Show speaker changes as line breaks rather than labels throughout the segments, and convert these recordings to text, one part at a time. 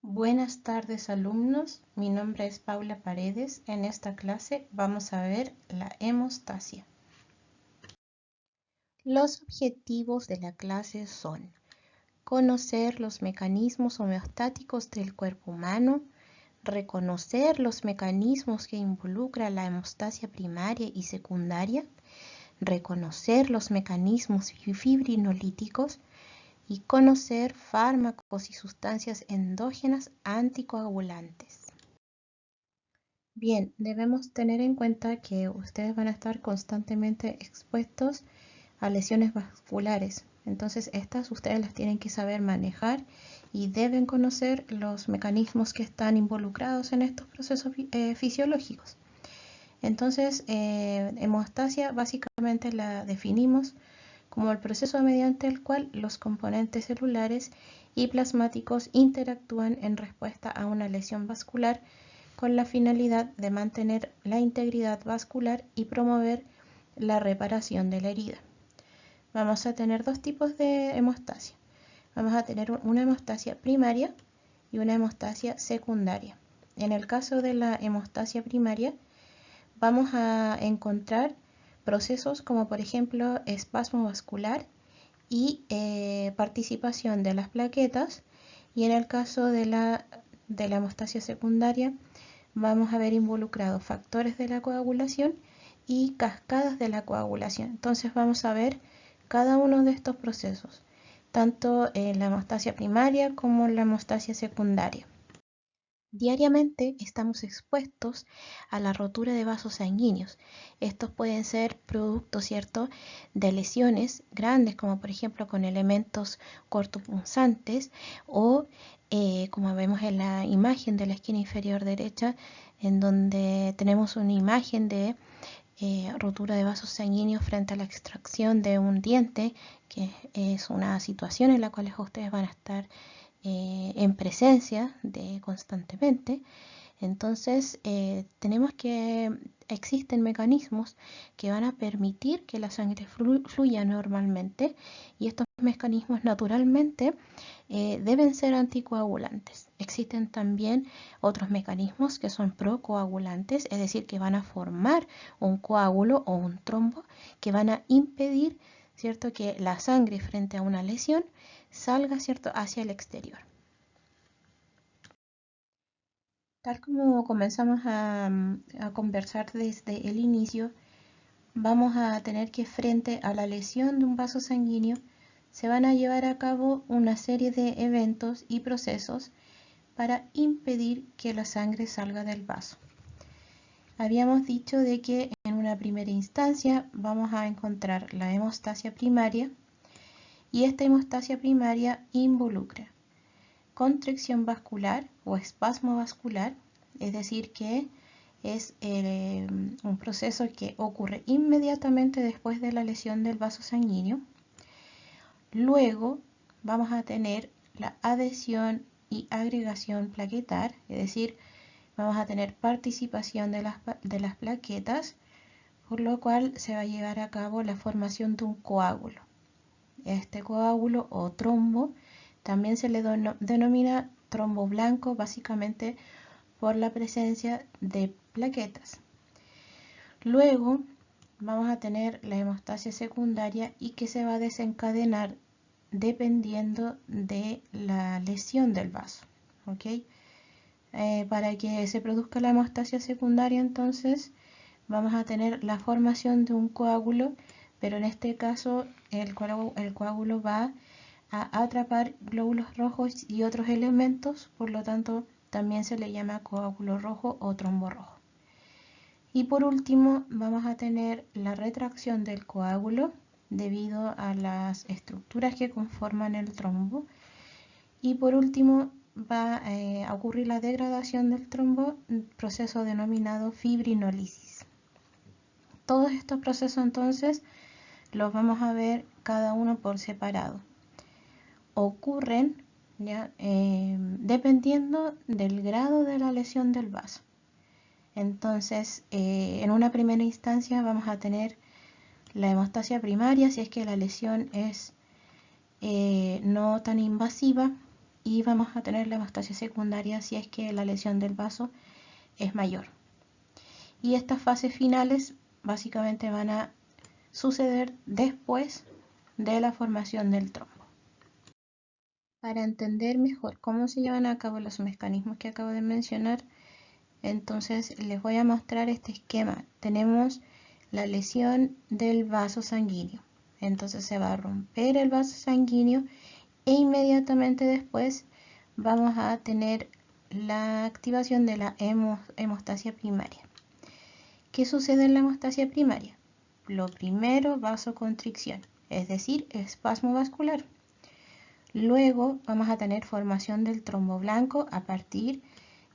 Buenas tardes alumnos, mi nombre es Paula Paredes. En esta clase vamos a ver la hemostasia. Los objetivos de la clase son conocer los mecanismos homeostáticos del cuerpo humano, reconocer los mecanismos que involucra la hemostasia primaria y secundaria, reconocer los mecanismos fibrinolíticos, y conocer fármacos y sustancias endógenas anticoagulantes. Bien, debemos tener en cuenta que ustedes van a estar constantemente expuestos a lesiones vasculares. Entonces, estas ustedes las tienen que saber manejar y deben conocer los mecanismos que están involucrados en estos procesos fisiológicos. Entonces, hemostasia básicamente la definimos como el proceso mediante el cual los componentes celulares y plasmáticos interactúan en respuesta a una lesión vascular con la finalidad de mantener la integridad vascular y promover la reparación de la herida. Vamos a tener dos tipos de hemostasia. Vamos a tener una hemostasia primaria y una hemostasia secundaria. En el caso de la hemostasia primaria, vamos a encontrar procesos como por ejemplo espasmo vascular y participación de las plaquetas, y en el caso de la hemostasia secundaria vamos a ver involucrados factores de la coagulación y cascadas de la coagulación. Entonces vamos a ver cada uno de estos procesos, tanto en la hemostasia primaria como en la hemostasia secundaria. Diariamente estamos expuestos a la rotura de vasos sanguíneos. Estos pueden ser producto, ¿cierto?, de lesiones grandes, como por ejemplo con elementos cortopunzantes o como vemos en la imagen de la esquina inferior derecha, en donde tenemos una imagen de rotura de vasos sanguíneos frente a la extracción de un diente, que es una situación en la cual ustedes van a estar en presencia de constantemente. Entonces tenemos que existen mecanismos que van a permitir que la sangre fluya normalmente, y estos mecanismos naturalmente deben ser anticoagulantes. Existen también otros mecanismos que son procoagulantes, es decir, que van a formar un coágulo o un trombo que van a impedir, ¿cierto?, que la sangre frente a una lesión salga, ¿cierto?, hacia el exterior. Tal como comenzamos a conversar desde el inicio, vamos a tener que frente a la lesión de un vaso sanguíneo se van a llevar a cabo una serie de eventos y procesos para impedir que la sangre salga del vaso. Habíamos dicho de que en una primera instancia vamos a encontrar la hemostasia primaria, y esta hemostasia primaria involucra contracción vascular o espasmo vascular, es decir, que es un proceso que ocurre inmediatamente después de la lesión del vaso sanguíneo. Luego vamos a tener la adhesión y agregación plaquetar, es decir, vamos a tener participación de las plaquetas, por lo cual se va a llevar a cabo la formación de un coágulo. Este coágulo o trombo también se le denomina trombo blanco, básicamente por la presencia de plaquetas. Luego vamos a tener la hemostasia secundaria, y que se va a desencadenar dependiendo de la lesión del vaso. ¿Okay? Para que se produzca la hemostasia secundaria, entonces vamos a tener la formación de un coágulo, pero en este caso el coágulo va a atrapar glóbulos rojos y otros elementos, por lo tanto también se le llama coágulo rojo o trombo rojo. Y por último vamos a tener la retracción del coágulo debido a las estructuras que conforman el trombo, y por último va a ocurrir la degradación del trombo, proceso denominado fibrinólisis. Todos estos procesos entonces los vamos a ver cada uno por separado. Ocurren dependiendo del grado de la lesión del vaso. Entonces, en una primera instancia vamos a tener la hemostasia primaria, si es que la lesión es no tan invasiva. y vamos a tener la hemostasia secundaria si es que la lesión del vaso es mayor. Y estas fases finales básicamente van a suceder después de la formación del trombo. Para entender mejor cómo se llevan a cabo los mecanismos que acabo de mencionar, entonces les voy a mostrar este esquema. Tenemos la lesión del vaso sanguíneo. Entonces se va a romper el vaso sanguíneo e inmediatamente después vamos a tener la activación de la hemostasia primaria. ¿Qué sucede en la hemostasia primaria? Lo primero, vasoconstricción, es decir, espasmo vascular. Luego vamos a tener formación del trombo blanco a partir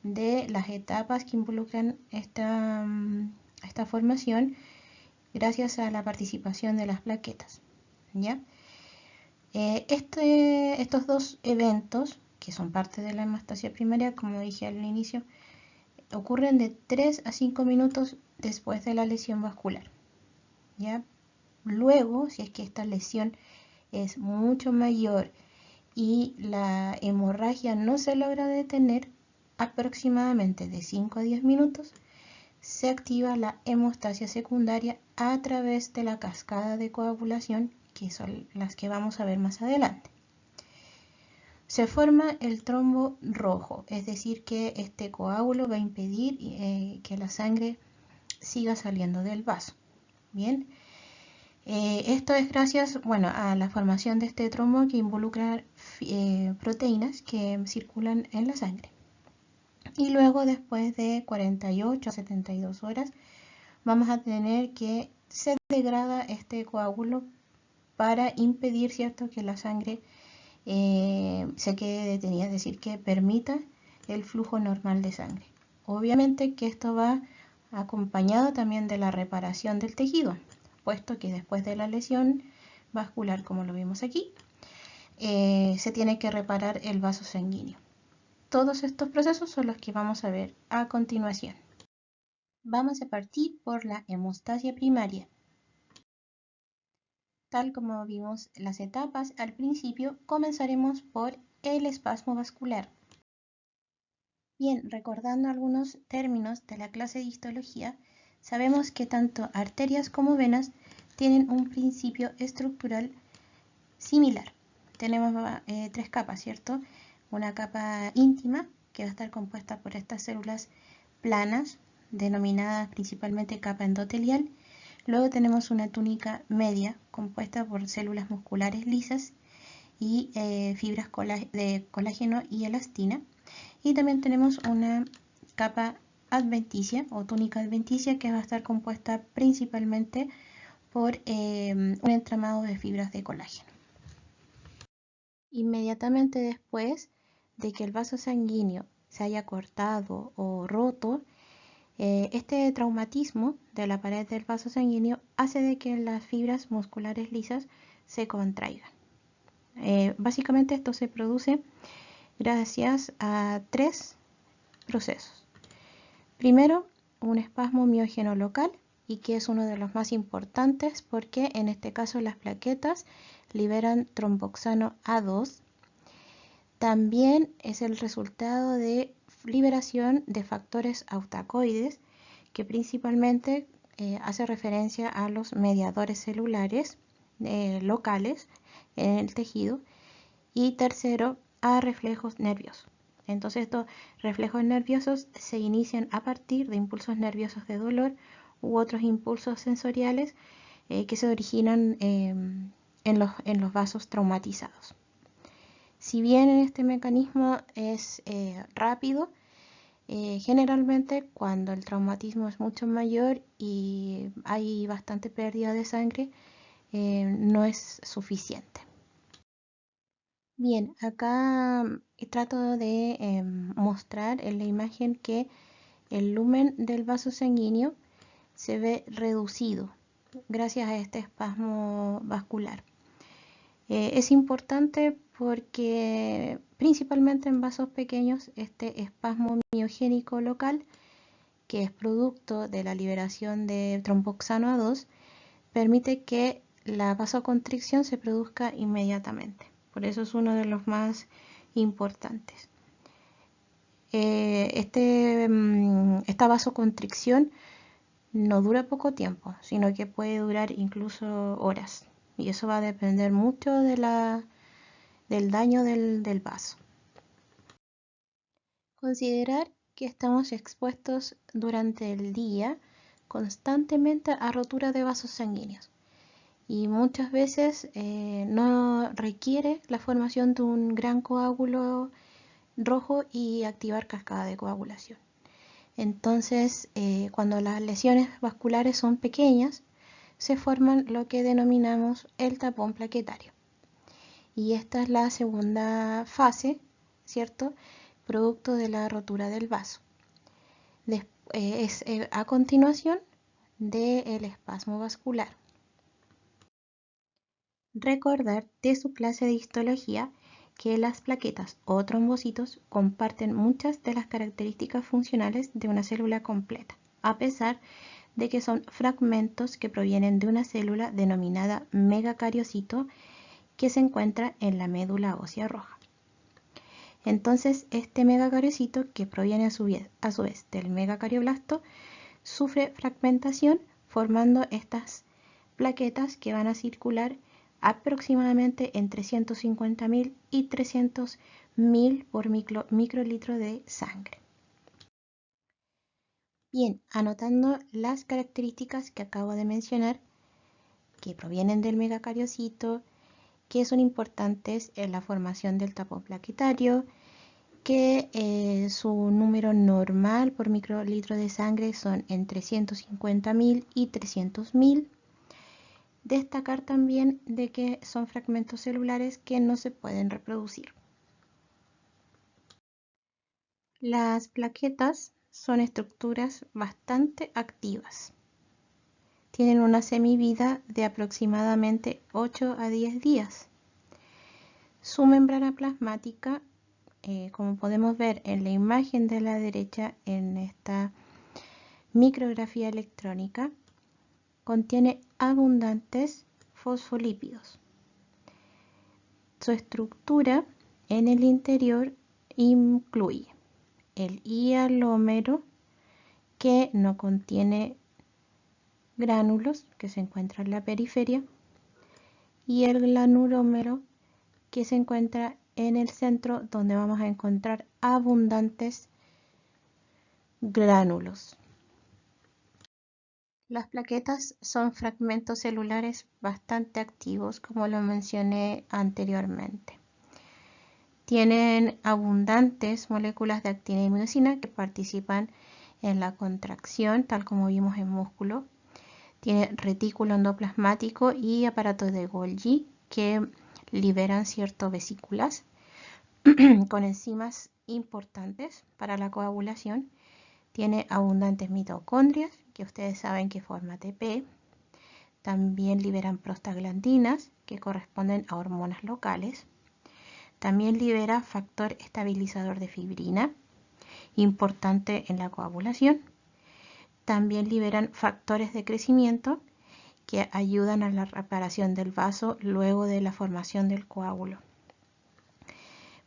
de las etapas que involucran esta formación gracias a la participación de las plaquetas, ¿ya? Estos dos eventos, que son parte de la hemostasia primaria, como dije al inicio, ocurren de 3 a 5 minutos después de la lesión vascular, ¿ya? Luego, si es que esta lesión es mucho mayor y la hemorragia no se logra detener, aproximadamente de 5 a 10 minutos, se activa la hemostasia secundaria a través de la cascada de coagulación, que son las que vamos a ver más adelante. Se forma el trombo rojo, es decir que este coágulo va a impedir que la sangre siga saliendo del vaso. Bien, esto es gracias, a la formación de este trombo que involucra proteínas que circulan en la sangre. Y luego, después de 48 a 72 horas, vamos a tener que se degrada este coágulo para impedir, ¿cierto?, que la sangre se quede detenida, es decir, que permita el flujo normal de sangre. Obviamente que esto va acompañado también de la reparación del tejido, puesto que después de la lesión vascular, como lo vimos aquí, se tiene que reparar el vaso sanguíneo. Todos estos procesos son los que vamos a ver a continuación. Vamos a partir por la hemostasia primaria. Tal como vimos las etapas al principio, comenzaremos por el espasmo vascular. Bien, recordando algunos términos de la clase de histología, sabemos que tanto arterias como venas tienen un principio estructural similar. Tenemos tres capas, ¿cierto? Una capa íntima, que va a estar compuesta por estas células planas, denominadas principalmente capa endotelial. Luego tenemos una túnica media, compuesta por células musculares lisas y fibras de colágeno y elastina. Y también tenemos una capa adventicia o túnica adventicia, que va a estar compuesta principalmente por un entramado de fibras de colágeno. Inmediatamente después de que el vaso sanguíneo se haya cortado o roto, este traumatismo de la pared del vaso sanguíneo hace de que las fibras musculares lisas se contraigan. Básicamente esto se produce gracias a tres procesos. Primero, un espasmo miógeno local, y que es uno de los más importantes porque en este caso las plaquetas liberan tromboxano A2. También es el resultado de liberación de factores autacoides, que principalmente hace referencia a los mediadores celulares locales en el tejido. Y tercero, a reflejos nerviosos. Entonces estos reflejos nerviosos se inician a partir de impulsos nerviosos de dolor u otros impulsos sensoriales que se originan en los vasos traumatizados. Si bien este mecanismo es rápido, generalmente cuando el traumatismo es mucho mayor y hay bastante pérdida de sangre, no es suficiente. Bien, acá trato de mostrar en la imagen que el lumen del vaso sanguíneo se ve reducido gracias a este espasmo vascular. Es importante porque principalmente en vasos pequeños este espasmo miogénico local, que es producto de la liberación de tromboxano A2, permite que la vasoconstricción se produzca inmediatamente. Por eso es uno de los más importantes. Esta vasoconstricción no dura poco tiempo, sino que puede durar incluso horas. Y eso va a depender mucho del daño del vaso. Considerar que estamos expuestos durante el día constantemente a rotura de vasos sanguíneos. Y muchas veces no requiere la formación de un gran coágulo rojo y activar cascada de coagulación. Entonces, cuando las lesiones vasculares son pequeñas, se forman lo que denominamos el tapón plaquetario. Y esta es la segunda fase, ¿cierto? Producto de la rotura del vaso. Es a continuación del espasmo vascular. Recordar de su clase de histología que las plaquetas o trombocitos comparten muchas de las características funcionales de una célula completa, a pesar de que son fragmentos que provienen de una célula denominada megacariocito que se encuentra en la médula ósea roja. Entonces, este megacariocito, que proviene a su vez del megacardioblasto, sufre fragmentación formando estas plaquetas que van a circular aproximadamente entre 150.000 y 300.000 por microlitro de sangre. Bien, anotando las características que acabo de mencionar, que provienen del megacariocito, que son importantes en la formación del tapón plaquetario, que su número normal por microlitro de sangre son entre 150.000 y 300.000. Destacar también de que son fragmentos celulares que no se pueden reproducir. Las plaquetas son estructuras bastante activas. Tienen una semivida de aproximadamente 8 a 10 días. Su membrana plasmática, como podemos ver en la imagen de la derecha en esta micrografía electrónica, contiene abundantes fosfolípidos. Su estructura en el interior incluye el hialómero, que no contiene gránulos, que se encuentra en la periferia, y el granulómero, que se encuentra en el centro, donde vamos a encontrar abundantes gránulos. Las plaquetas son fragmentos celulares bastante activos, como lo mencioné anteriormente. Tienen abundantes moléculas de actina y miosina que participan en la contracción, tal como vimos en músculo. Tiene retículo endoplasmático y aparato de Golgi que liberan ciertas vesículas con enzimas importantes para la coagulación. Tiene abundantes mitocondrias, que ustedes saben que forma ATP. También liberan prostaglandinas, que corresponden a hormonas locales. También libera factor estabilizador de fibrina, importante en la coagulación. También liberan factores de crecimiento que ayudan a la reparación del vaso luego de la formación del coágulo.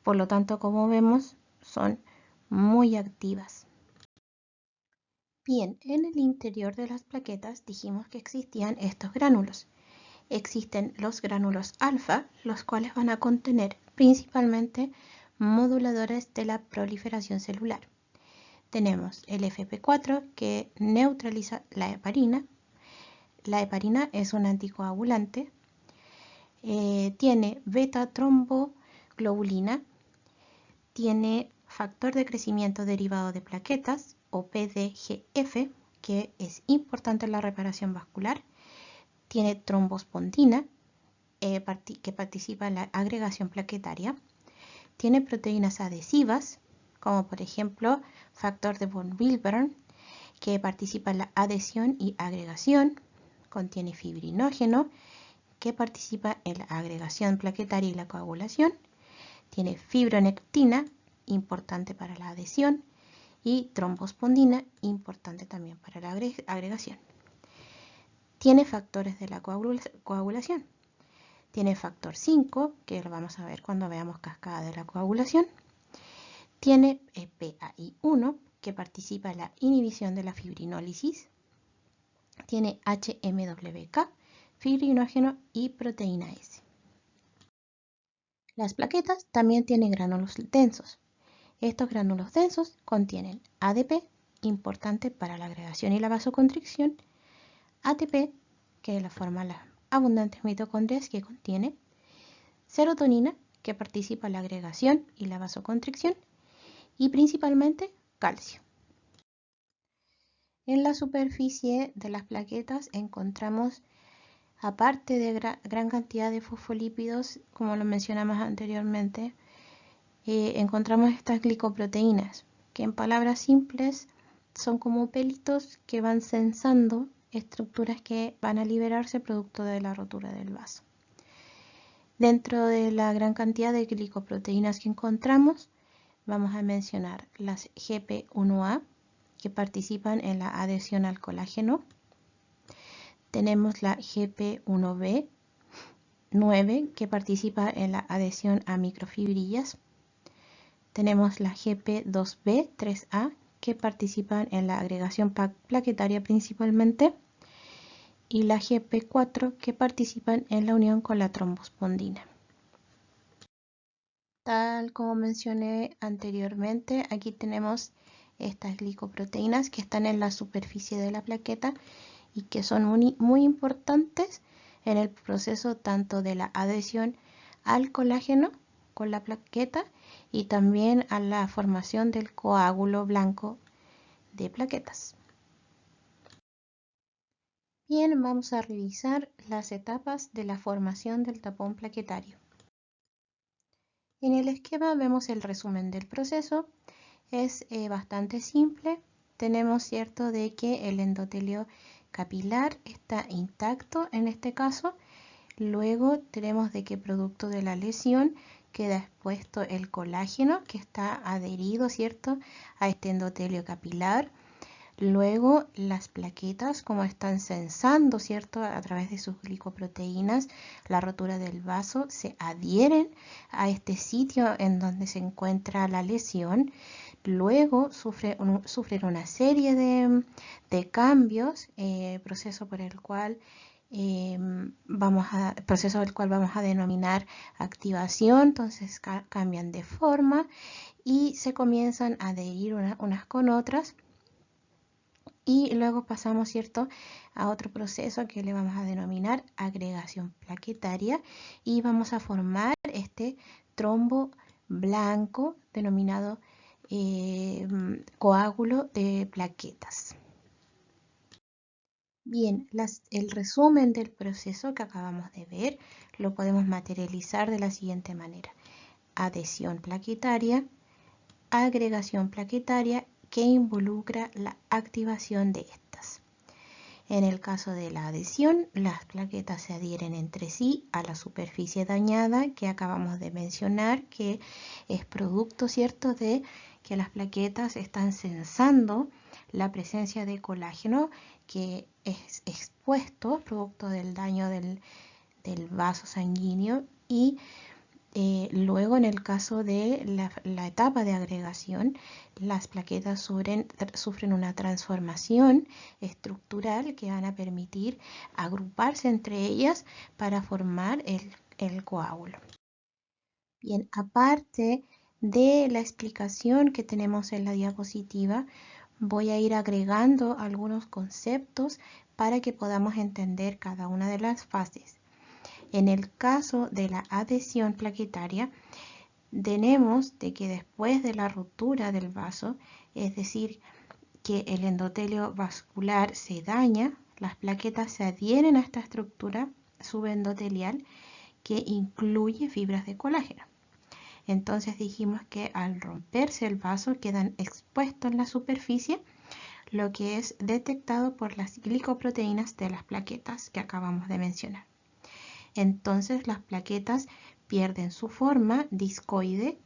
Por lo tanto, como vemos, son muy activas. Bien, en el interior de las plaquetas dijimos que existían estos gránulos. Existen los gránulos alfa, los cuales van a contener principalmente moduladores de la proliferación celular. Tenemos el FP4, que neutraliza la heparina. La heparina es un anticoagulante. Tiene beta-tromboglobulina. Tiene factor de crecimiento derivado de plaquetas, o PDGF, que es importante en la reparación vascular. Tiene trombospondina, que participa en la agregación plaquetaria. Tiene proteínas adhesivas, como por ejemplo factor de von Willebrand, que participa en la adhesión y agregación. Contiene fibrinógeno, que participa en la agregación plaquetaria y la coagulación. Tiene fibronectina, importante para la adhesión, y trombospondina, importante también para la agregación. Tiene factores de la coagulación. Tiene factor 5, que lo vamos a ver cuando veamos cascada de la coagulación. Tiene PAI1, que participa en la inhibición de la fibrinólisis. Tiene HMWK, fibrinógeno y proteína S. Las plaquetas también tienen gránulos densos. Estos gránulos densos contienen ADP, importante para la agregación y la vasoconstricción, ATP, que es la forma las abundantes mitocondrias que contiene, serotonina, que participa en la agregación y la vasoconstricción, y principalmente calcio. En la superficie de las plaquetas encontramos, aparte de gran cantidad de fosfolípidos, como lo mencionamos anteriormente, encontramos estas glicoproteínas, que en palabras simples son como pelitos que van sensando estructuras que van a liberarse producto de la rotura del vaso. Dentro de la gran cantidad de glicoproteínas que encontramos, vamos a mencionar las GP1A, que participan en la adhesión al colágeno. Tenemos la GP1B, 9, que participa en la adhesión a microfibrillas. Tenemos la GP2B, 3A, que participan en la agregación plaquetaria principalmente. Y la GP4, que participan en la unión con la trombospondina. Tal como mencioné anteriormente, aquí tenemos estas glicoproteínas que están en la superficie de la plaqueta y que son muy importantes en el proceso tanto de la adhesión al colágeno con la plaqueta y también a la formación del coágulo blanco de plaquetas. Bien, vamos a revisar las etapas de la formación del tapón plaquetario. En el esquema vemos el resumen del proceso. Es bastante simple. Tenemos cierto de que el endotelio capilar está intacto en este caso. Luego tenemos de que producto de la lesión queda expuesto el colágeno que está adherido, ¿cierto?, a este endotelio capilar. Luego las plaquetas, como están sensando, ¿cierto?, a través de sus glicoproteínas la rotura del vaso, se adhieren a este sitio en donde se encuentra la lesión. Luego sufren una serie de cambios, proceso del cual vamos a denominar activación. Entonces cambian de forma y se comienzan a adherir unas con otras. Y luego pasamos, ¿cierto?, a otro proceso que le vamos a denominar agregación plaquetaria y vamos a formar este trombo blanco denominado coágulo de plaquetas. Bien, el resumen del proceso que acabamos de ver lo podemos materializar de la siguiente manera: adhesión plaquetaria, agregación plaquetaria, que involucra la activación de estas. En el caso de la adhesión, las plaquetas se adhieren entre sí a la superficie dañada que acabamos de mencionar, que es producto, ¿cierto?, de que las plaquetas están sensando la presencia de colágeno que es expuesto producto del daño del vaso sanguíneo. Y luego, en el caso de la etapa de agregación, las plaquetas sufren una transformación estructural que van a permitir agruparse entre ellas para formar el coágulo. Bien, aparte de la explicación que tenemos en la diapositiva, voy a ir agregando algunos conceptos para que podamos entender cada una de las fases. En el caso de la adhesión plaquetaria, tenemos de que después de la ruptura del vaso, es decir, que el endotelio vascular se daña, las plaquetas se adhieren a esta estructura subendotelial que incluye fibras de colágeno. Entonces dijimos que al romperse el vaso quedan expuestos en la superficie, lo que es detectado por las glicoproteínas de las plaquetas que acabamos de mencionar. Entonces las plaquetas pierden su forma discoide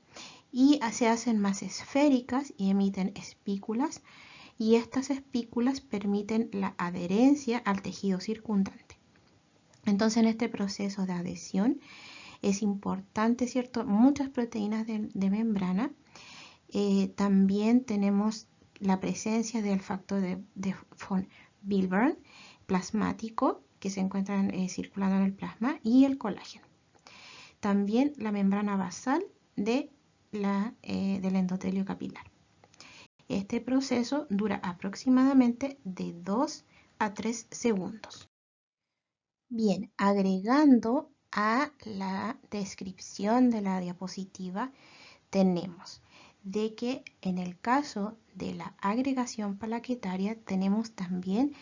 y se hacen más esféricas y emiten espículas, y estas espículas permiten la adherencia al tejido circundante. Entonces, en este proceso de adhesión es importante, ¿cierto? Muchas proteínas de membrana. También tenemos la presencia del factor de von Willebrand plasmático que se encuentran circulando en el plasma y el colágeno. También la membrana basal del endotelio capilar. Este proceso dura aproximadamente de 2 a 3 segundos. Bien, agregando a la descripción de la diapositiva, tenemos de que en el caso de la agregación plaquetaria tenemos también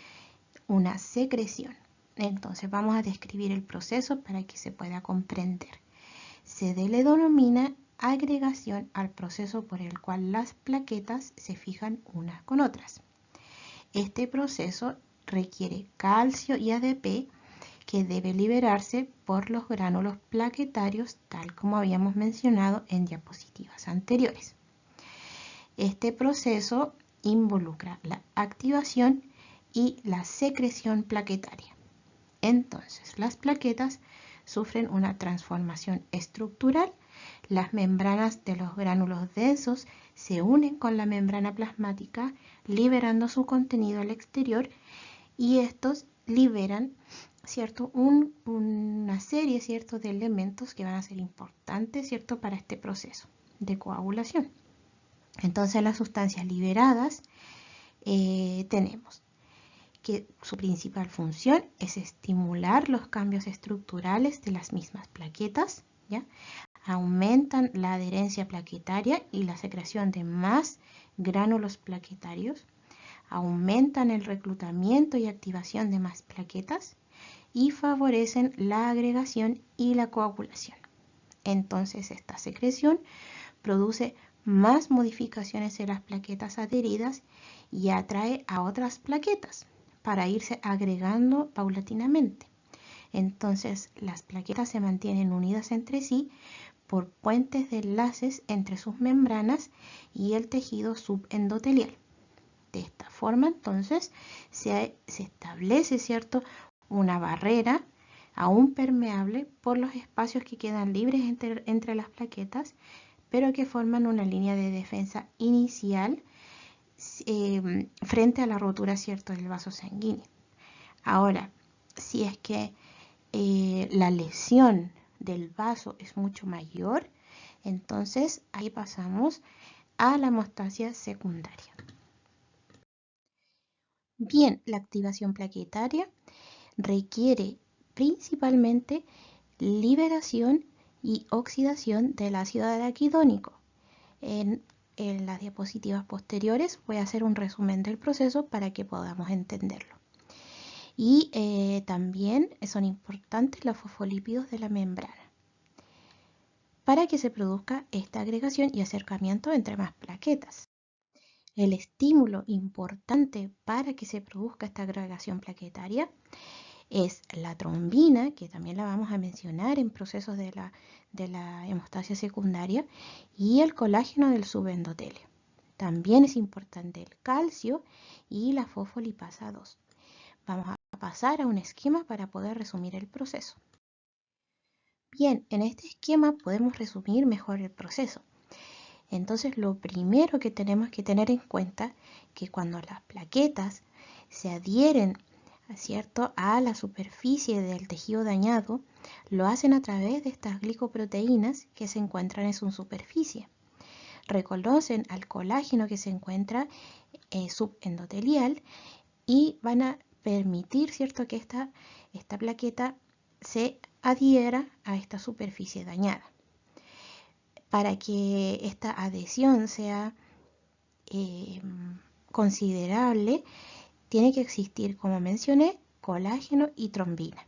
una secreción. Entonces vamos a describir el proceso para que se pueda comprender. Se le denomina agregación al proceso por el cual las plaquetas se fijan unas con otras. Este proceso requiere calcio y ADP que debe liberarse por los gránulos plaquetarios, tal como habíamos mencionado en diapositivas anteriores. Este proceso involucra la activación y la secreción plaquetaria. Entonces, las plaquetas sufren una transformación estructural. Las membranas de los gránulos densos se unen con la membrana plasmática, liberando su contenido al exterior, y estos liberan, ¿cierto? Una serie, ¿cierto?, de elementos que van a ser importantes, ¿cierto?, para este proceso de coagulación. Entonces, las sustancias liberadas tenemos que su principal función es estimular los cambios estructurales de las mismas plaquetas, ¿ya? Aumentan la adherencia plaquetaria y la secreción de más gránulos plaquetarios, aumentan el reclutamiento y activación de más plaquetas y favorecen la agregación y la coagulación. Entonces, esta secreción produce más modificaciones en las plaquetas adheridas y atrae a otras plaquetas para irse agregando paulatinamente. Entonces, las plaquetas se mantienen unidas entre sí por puentes de enlaces entre sus membranas y el tejido subendotelial. De esta forma, entonces, se establece, ¿cierto?, una barrera aún permeable por los espacios que quedan libres entre las plaquetas, pero que forman una línea de defensa inicial frente a la rotura, ¿cierto?, del vaso sanguíneo. Ahora, si es que la lesión del vaso es mucho mayor, entonces ahí pasamos a la hemostasia secundaria. Bien, la activación plaquetaria requiere principalmente liberación y oxidación del ácido araquidónico. En las diapositivas posteriores voy a hacer un resumen del proceso para que podamos entenderlo. Y también son importantes los fosfolípidos de la membrana para que se produzca esta agregación y acercamiento entre más plaquetas. El estímulo importante para que se produzca esta agregación plaquetaria es la trombina, que también la vamos a mencionar en procesos de la hemostasia secundaria, y el colágeno del subendotelio. También es importante el calcio y la fosfolipasa 2. Vamos a pasar a un esquema para poder resumir el proceso. Bien, en este esquema podemos resumir mejor el proceso. Entonces, lo primero que tenemos que tener en cuenta es que cuando las plaquetas se adhieren, ¿cierto?, a la superficie del tejido dañado, lo hacen a través de estas glicoproteínas que se encuentran en su superficie. Reconocen al colágeno que se encuentra subendotelial y van a permitir, ¿cierto?, que esta plaqueta se adhiera a esta superficie dañada. Para que esta adhesión sea considerable, tiene que existir, como mencioné, colágeno y trombina.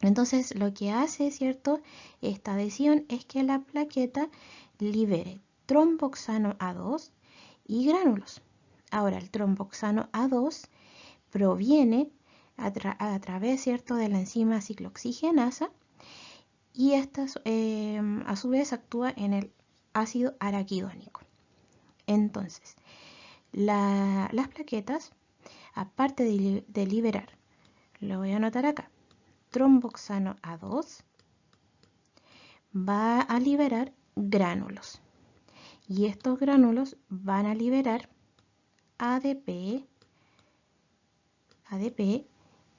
Entonces, lo que hace, ¿cierto?, esta adhesión es que la plaqueta libere tromboxano A2 y gránulos. Ahora, el tromboxano A2 proviene a través, ¿cierto?, de la enzima ciclooxigenasa, y esta a su vez actúa en el ácido araquidónico. Entonces, las plaquetas, aparte de liberar, lo voy a anotar acá, tromboxano A2 va a liberar gránulos. Y estos gránulos van a liberar ADP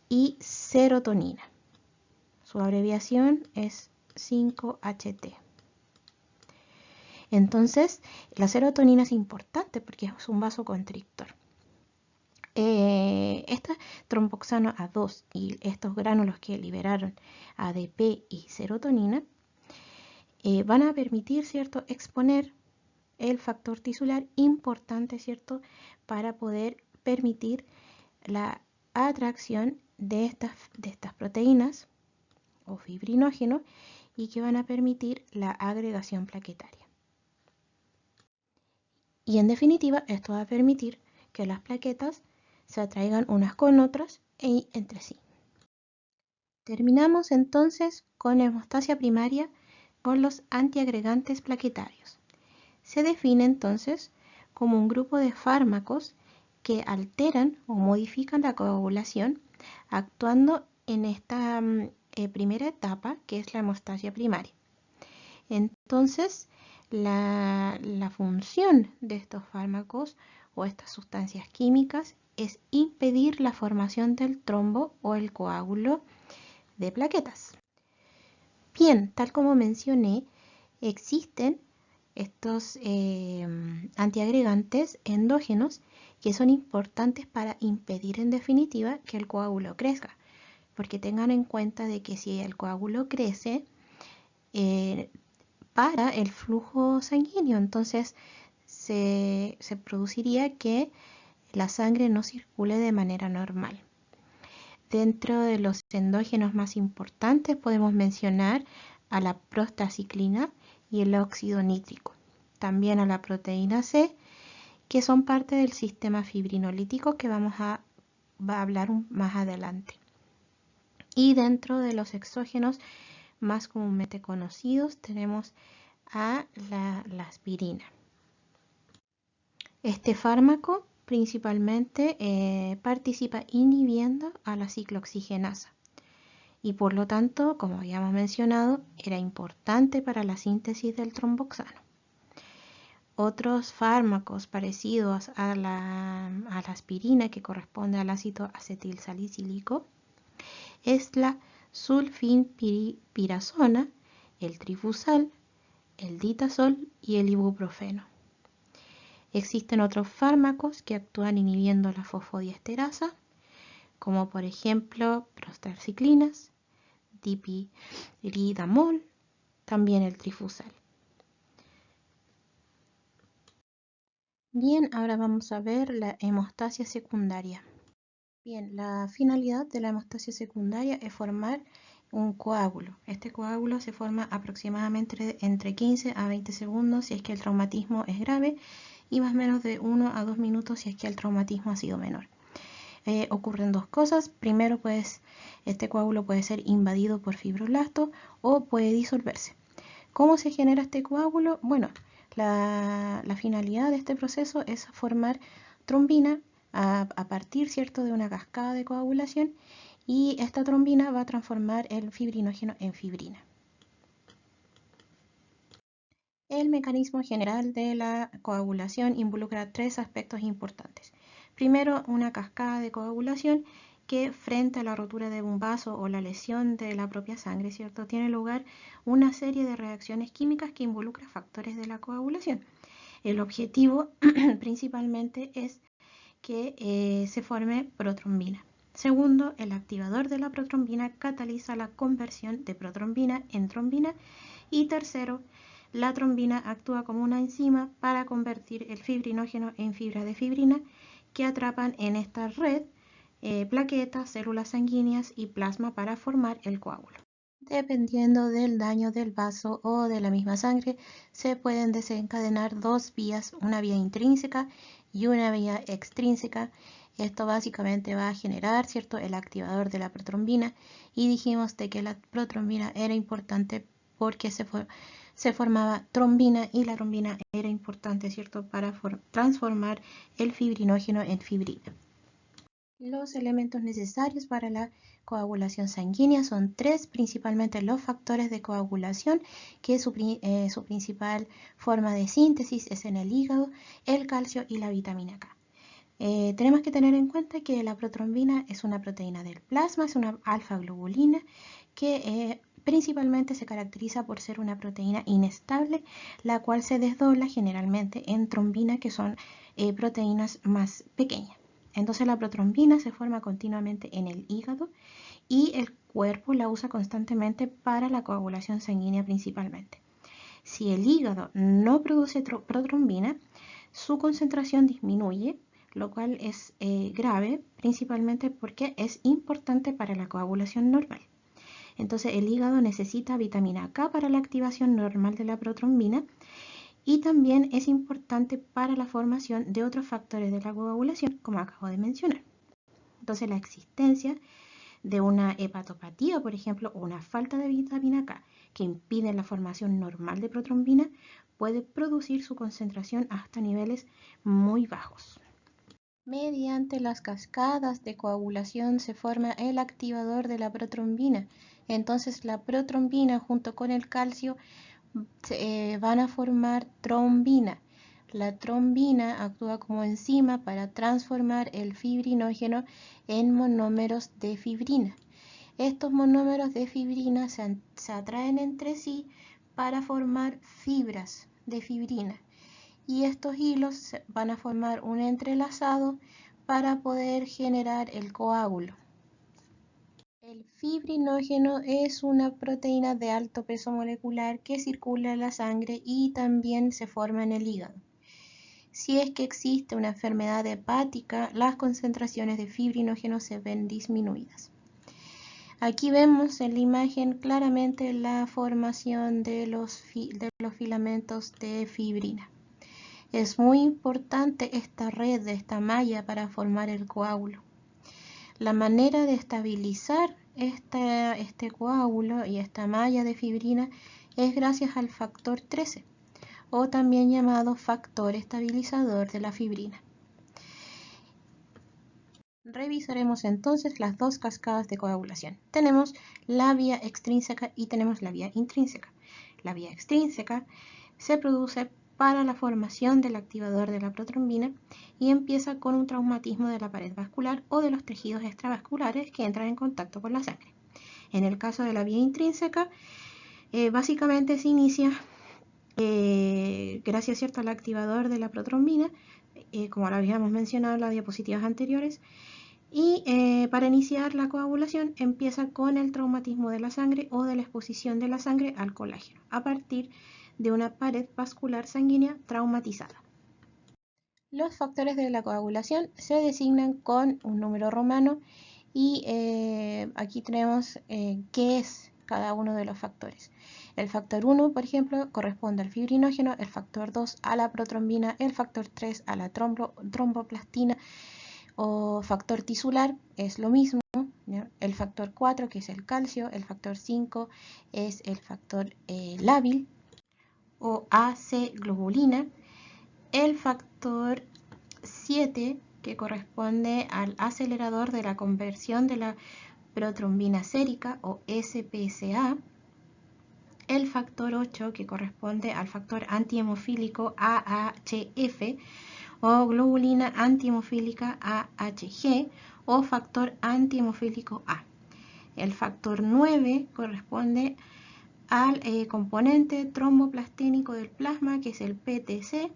y serotonina. Su abreviación es 5-HT. Entonces, la serotonina es importante porque es un vasoconstrictor. Esta tromboxano A2 y estos gránulos que liberaron ADP y serotonina van a permitir, ¿cierto?, exponer el factor tisular importante, ¿cierto?, para poder permitir la atracción de estas proteínas o fibrinógenos y que van a permitir la agregación plaquetaria. Y en definitiva, esto va a permitir que las plaquetas se atraigan unas con otras e entre sí. Terminamos entonces con hemostasia primaria con los antiagregantes plaquetarios. Se define entonces como un grupo de fármacos que alteran o modifican la coagulación actuando en esta primera etapa, que es la hemostasia primaria. Entonces, la función de estos fármacos o estas sustancias químicas es impedir la formación del trombo o el coágulo de plaquetas. Bien, tal como mencioné, existen estos antiagregantes endógenos que son importantes para impedir en definitiva que el coágulo crezca, porque tengan en cuenta de que si el coágulo crece, para el flujo sanguíneo, entonces se produciría que la sangre no circule de manera normal. Dentro de los endógenos más importantes podemos mencionar a la prostaciclina y el óxido nítrico, también a la proteína C, que son parte del sistema fibrinolítico que va a hablar más adelante. Y dentro de los exógenos más comúnmente conocidos tenemos a la aspirina. Este fármaco principalmente participa inhibiendo a la ciclooxigenasa y por lo tanto, como habíamos mencionado, era importante para la síntesis del tromboxano. Otros fármacos parecidos a la aspirina, que corresponde al ácido acetilsalicílico, es la sulfinpirazona, el trifusal, el ditasol y el ibuprofeno. Existen otros fármacos que actúan inhibiendo la fosfodiesterasa, como por ejemplo prostacyclinas, dipiridamol, también el trifusal. Bien, ahora vamos a ver la hemostasia secundaria. Bien, la finalidad de la hemostasia secundaria es formar un coágulo. Este coágulo se forma aproximadamente entre 15 a 20 segundos si es que el traumatismo es grave y más o menos de 1 a 2 minutos si es que el traumatismo ha sido menor. Ocurren dos cosas. Primero, pues, este coágulo puede ser invadido por fibroblastos o puede disolverse. ¿Cómo se genera este coágulo? Bueno, la finalidad de este proceso es formar trombina a partir, ¿cierto?, de una cascada de coagulación, y esta trombina va a transformar el fibrinógeno en fibrina. El mecanismo general de la coagulación involucra tres aspectos importantes. Primero, una cascada de coagulación que frente a la rotura de un vaso o la lesión de la propia sangre, ¿cierto?, tiene lugar una serie de reacciones químicas que involucran factores de la coagulación. El objetivo principalmente es que se forme protrombina. Segundo, el activador de la protrombina cataliza la conversión de protrombina en trombina. Y tercero, la trombina actúa como una enzima para convertir el fibrinógeno en fibra de fibrina que atrapan en esta red plaquetas, células sanguíneas y plasma para formar el coágulo. Dependiendo del daño del vaso o de la misma sangre, se pueden desencadenar dos vías, una vía intrínseca y una vía extrínseca. Esto básicamente va a generar, ¿cierto?, el activador de la protrombina, y dijimos de que la protrombina era importante porque se formaba trombina, y la trombina era importante, ¿cierto?, para transformar el fibrinógeno en fibrina. Los elementos necesarios para la coagulación sanguínea son tres, principalmente los factores de coagulación, que su principal forma de síntesis es en el hígado, el calcio y la vitamina K. Tenemos que tener en cuenta que la protrombina es una proteína del plasma, es una alfa-globulina que principalmente se caracteriza por ser una proteína inestable, la cual se desdobla generalmente en trombina, que son proteínas más pequeñas. Entonces la protrombina se forma continuamente en el hígado y el cuerpo la usa constantemente para la coagulación sanguínea principalmente. Si el hígado no produce protrombina, su concentración disminuye, lo cual es grave, principalmente porque es importante para la coagulación normal. Entonces el hígado necesita vitamina K para la activación normal de la protrombina y también es importante para la formación de otros factores de la coagulación, como acabo de mencionar. Entonces la existencia de una hepatopatía, por ejemplo, o una falta de vitamina K que impide la formación normal de protrombina, puede producir su concentración hasta niveles muy bajos. Mediante las cascadas de coagulación se forma el activador de la protrombina. Entonces la protrombina junto con el calcio van a formar trombina. La trombina actúa como enzima para transformar el fibrinógeno en monómeros de fibrina. Estos monómeros de fibrina se atraen entre sí para formar fibras de fibrina. Y estos hilos van a formar un entrelazado para poder generar el coágulo. El fibrinógeno es una proteína de alto peso molecular que circula en la sangre y también se forma en el hígado. Si es que existe una enfermedad hepática, las concentraciones de fibrinógeno se ven disminuidas. Aquí vemos en la imagen claramente la formación de los filamentos de fibrina. Es muy importante esta red, esta malla para formar el coágulo. La manera de estabilizar este coágulo y esta malla de fibrina es gracias al factor 13, o también llamado factor estabilizador de la fibrina. Revisaremos entonces las dos cascadas de coagulación. Tenemos la vía extrínseca y tenemos la vía intrínseca. La vía extrínseca se produce para la formación del activador de la protrombina y empieza con un traumatismo de la pared vascular o de los tejidos extravasculares que entran en contacto con la sangre. En el caso de la vía intrínseca, básicamente se inicia gracias al activador de la protrombina, como lo habíamos mencionado en las diapositivas anteriores, y para iniciar la coagulación empieza con el traumatismo de la sangre o de la exposición de la sangre al colágeno a partir de una pared vascular sanguínea traumatizada. Los factores de la coagulación se designan con un número romano y aquí tenemos qué es cada uno de los factores. El factor 1, por ejemplo, corresponde al fibrinógeno, el factor 2 a la protrombina, el factor 3 a la tromboplastina o factor tisular, es lo mismo, ¿ya? El factor 4, que es el calcio, el factor 5 es el factor lábil o AC globulina, el factor 7, que corresponde al acelerador de la conversión de la protrombina sérica o SPSA, el factor 8, que corresponde al factor antihemofílico AHF o globulina antihemofílica AHG o factor antihemofílico A. El factor 9 corresponde al componente tromboplastínico del plasma, que es el PTC,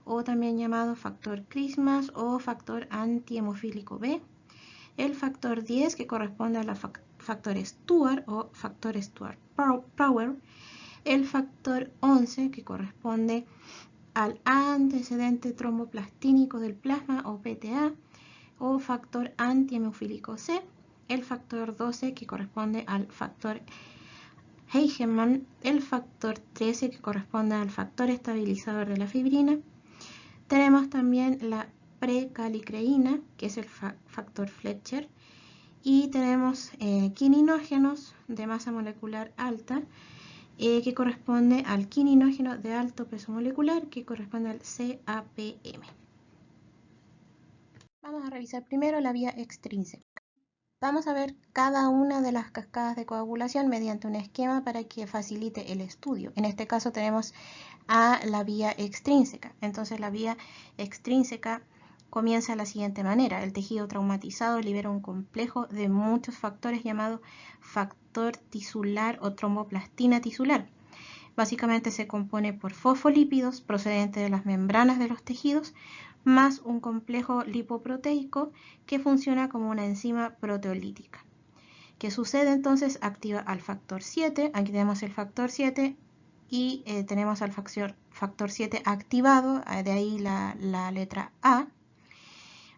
o también llamado factor Christmas o factor antihemofílico B. El factor 10, que corresponde al factor Stuart o factor Stuart-Power. El factor 11, que corresponde al antecedente tromboplastínico del plasma o PTA o factor antihemofílico C. El factor 12, que corresponde al factor Heigemann. El factor 13, que corresponde al factor estabilizador de la fibrina. Tenemos también la precalicreína, que es el factor Fletcher, y tenemos quininógenos de masa molecular alta, que corresponde al quininógeno de alto peso molecular, que corresponde al CAPM. Vamos a revisar primero la vía extrínseca. Vamos a ver cada una de las cascadas de coagulación mediante un esquema para que facilite el estudio. En este caso tenemos a la vía extrínseca. Entonces la vía extrínseca comienza de la siguiente manera. El tejido traumatizado libera un complejo de muchos factores llamado factor tisular o tromboplastina tisular. Básicamente se compone por fosfolípidos procedentes de las membranas de los tejidos, más un complejo lipoproteico que funciona como una enzima proteolítica. ¿Qué sucede entonces? Activa al factor 7, aquí tenemos el factor 7 y tenemos al factor 7 activado, de ahí la letra A,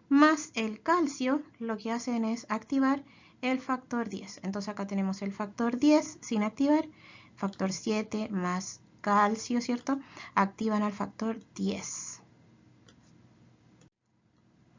más el calcio, lo que hacen es activar el factor 10. Entonces acá tenemos el factor 10 sin activar, factor 7 más calcio, ¿cierto? Activan al factor 10.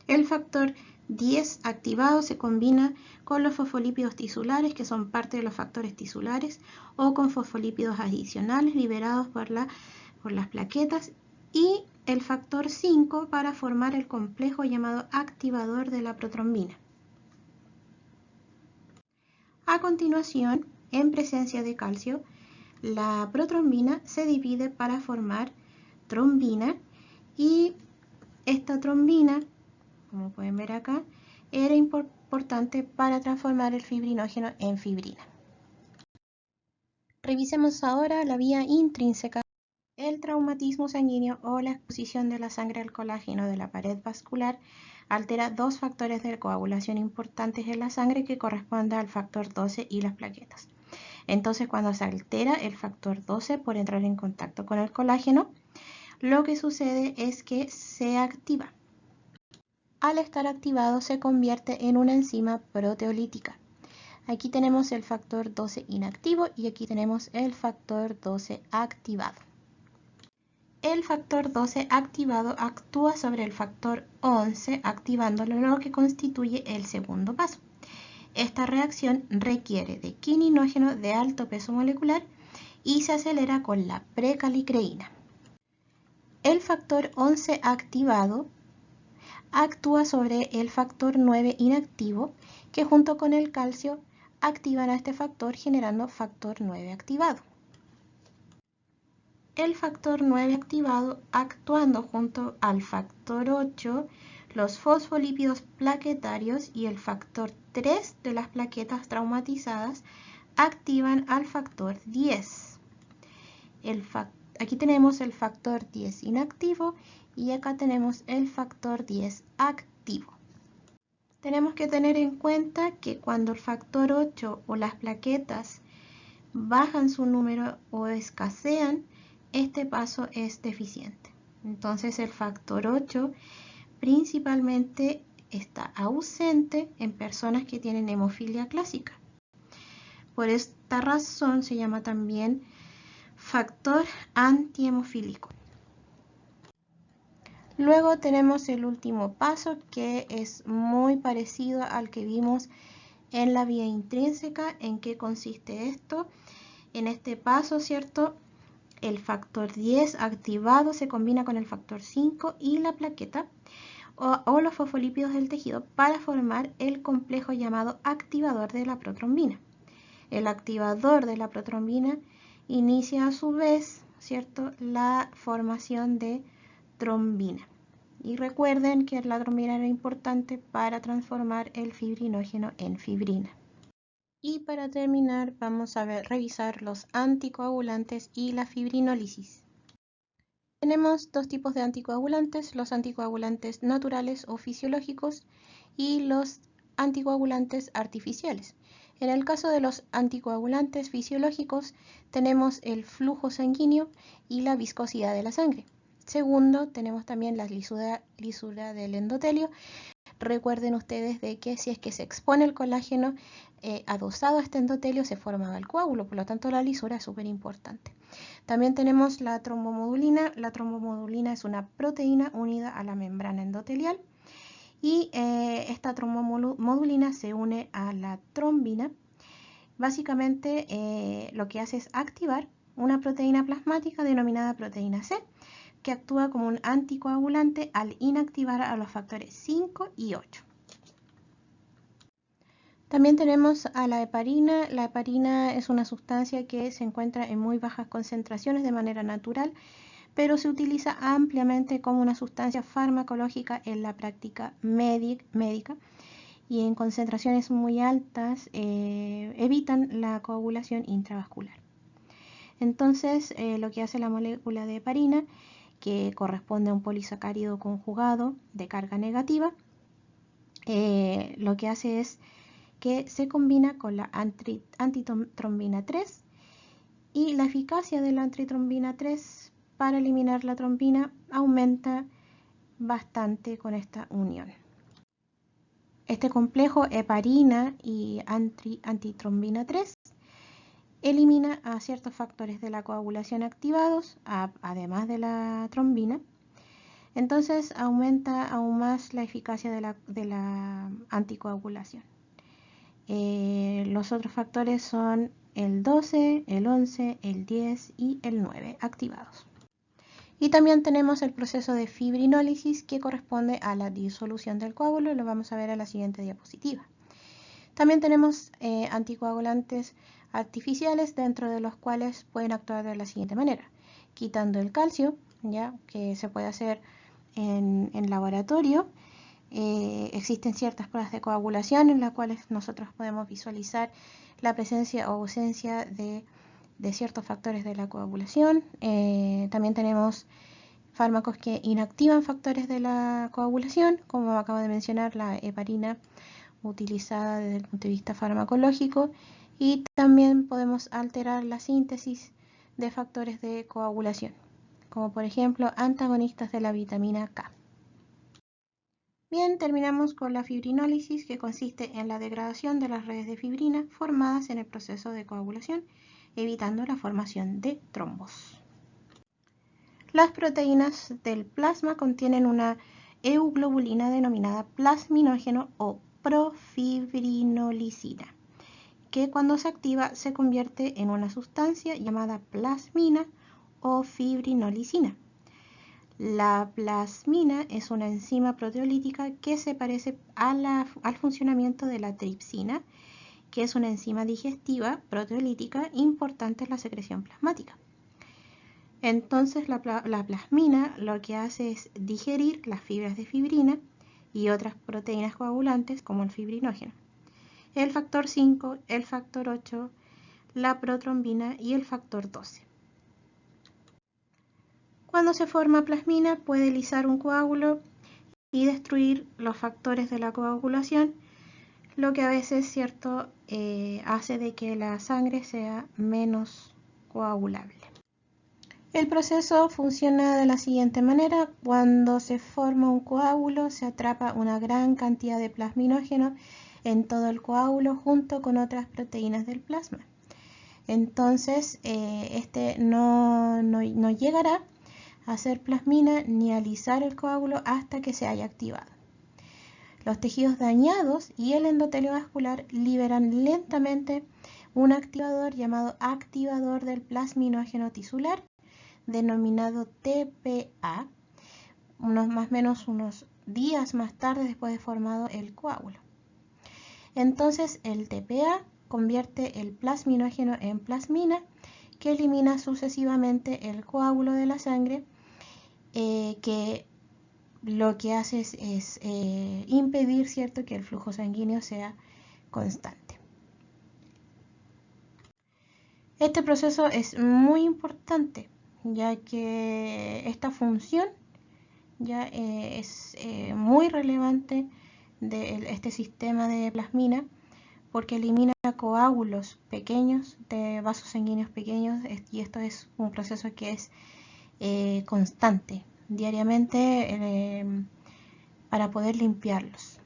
El factor 10 activado se combina con los fosfolípidos tisulares, que son parte de los factores tisulares, o con fosfolípidos adicionales liberados por las plaquetas, y el factor 5 para formar el complejo llamado activador de la protrombina. A continuación, en presencia de calcio, la protrombina se divide para formar trombina, y esta trombina, como pueden ver acá, era importante para transformar el fibrinógeno en fibrina. Revisemos ahora la vía intrínseca. El traumatismo sanguíneo o la exposición de la sangre al colágeno de la pared vascular altera dos factores de coagulación importantes en la sangre que corresponden al factor 12 y las plaquetas. Entonces, cuando se altera el factor 12 por entrar en contacto con el colágeno, lo que sucede es que se activa. Al estar activado se convierte en una enzima proteolítica. Aquí tenemos el factor 12 inactivo y aquí tenemos el factor 12 activado. El factor 12 activado actúa sobre el factor 11, activándolo, lo que constituye el segundo paso. Esta reacción requiere de quininógeno de alto peso molecular y se acelera con la precalicreína. El factor 11 activado actúa sobre el factor 9 inactivo, que junto con el calcio activan a este factor generando factor 9 activado. El factor 9 activado, actuando junto al factor 8, los fosfolípidos plaquetarios y el factor 3 de las plaquetas traumatizadas activan al factor 10. Aquí tenemos el factor 10 inactivo y acá tenemos el factor 10 activo. Tenemos que tener en cuenta que cuando el factor 8 o las plaquetas bajan su número o escasean, este paso es deficiente. Entonces el factor 8 principalmente está ausente en personas que tienen hemofilia clásica. Por esta razón se llama también factor antihemofílico. Luego tenemos el último paso, que es muy parecido al que vimos en la vía intrínseca. ¿En qué consiste esto? En este paso, ¿cierto? El factor 10 activado se combina con el factor 5 y la plaqueta o los fosfolípidos del tejido para formar el complejo llamado activador de la protrombina. El activador de la protrombina inicia a su vez, ¿cierto?, la formación de trombina. Y recuerden que la trombina era importante para transformar el fibrinógeno en fibrina. Y para terminar vamos a revisar los anticoagulantes y la fibrinólisis. Tenemos dos tipos de anticoagulantes, los anticoagulantes naturales o fisiológicos y los anticoagulantes artificiales. En el caso de los anticoagulantes fisiológicos tenemos el flujo sanguíneo y la viscosidad de la sangre. Segundo, tenemos también la lisura del endotelio. Recuerden ustedes de que si es que se expone el colágeno adosado a este endotelio, se forma el coágulo, por lo tanto la lisura es súper importante. También tenemos la trombomodulina. La trombomodulina es una proteína unida a la membrana endotelial y esta trombomodulina se une a la trombina. Básicamente lo que hace es activar una proteína plasmática denominada proteína C, que actúa como un anticoagulante al inactivar a los factores 5 y 8. También tenemos a la heparina. La heparina es una sustancia que se encuentra en muy bajas concentraciones de manera natural, pero se utiliza ampliamente como una sustancia farmacológica en la práctica médica y en concentraciones muy altas evitan la coagulación intravascular. Entonces, lo que hace la molécula de heparina, que corresponde a un polisacárido conjugado de carga negativa, lo que hace es que se combina con la antitrombina 3 y la eficacia de la antitrombina 3 para eliminar la trombina aumenta bastante con esta unión. Este complejo heparina y antitrombina 3 elimina a ciertos factores de la coagulación activados, además de la trombina. Entonces aumenta aún más la eficacia de la anticoagulación. Los otros factores son el 12, el 11, el 10 y el 9 activados. Y también tenemos el proceso de fibrinólisis, que corresponde a la disolución del coágulo. Lo vamos a ver en la siguiente diapositiva. También tenemos anticoagulantes artificiales, dentro de los cuales pueden actuar de la siguiente manera: quitando el calcio, ya que se puede hacer en laboratorio. Existen ciertas pruebas de coagulación en las cuales nosotros podemos visualizar la presencia o ausencia de ciertos factores de la coagulación. También tenemos fármacos que inactivan factores de la coagulación, como acabo de mencionar, la heparina utilizada desde el punto de vista farmacológico, y también podemos alterar la síntesis de factores de coagulación, como por ejemplo antagonistas de la vitamina K. Bien, terminamos con la fibrinólisis, que consiste en la degradación de las redes de fibrina formadas en el proceso de coagulación, evitando la formación de trombos. Las proteínas del plasma contienen una euglobulina denominada plasminógeno o profibrinolizina, que cuando se activa se convierte en una sustancia llamada plasmina o fibrinolicina. La plasmina es una enzima proteolítica que se parece al funcionamiento de la tripsina, que es una enzima digestiva proteolítica importante en la secreción plasmática. Entonces la plasmina lo que hace es digerir las fibras de fibrina y otras proteínas coagulantes como el fibrinógeno, el factor 5, el factor 8, la protrombina y el factor 12. Cuando se forma plasmina puede lisar un coágulo y destruir los factores de la coagulación, lo que a veces, cierto, hace de que la sangre sea menos coagulable. El proceso funciona de la siguiente manera: cuando se forma un coágulo se atrapa una gran cantidad de plasminógeno en todo el coágulo junto con otras proteínas del plasma. Entonces este no llegará a hacer plasmina ni a lisar el coágulo hasta que se haya activado. Los tejidos dañados y el endotelio vascular liberan lentamente un activador llamado activador del plasminógeno tisular, denominado TPA, más o menos unos días más tarde después de formado el coágulo. Entonces el TPA convierte el plasminógeno en plasmina, que elimina sucesivamente el coágulo de la sangre, que lo que hace es impedir, ¿cierto?, que el flujo sanguíneo sea constante. Este proceso es muy importante, ya que esta función ya es muy relevante de este sistema de plasmina, porque elimina coágulos pequeños de vasos sanguíneos pequeños, y esto es un proceso que es constante diariamente para poder limpiarlos.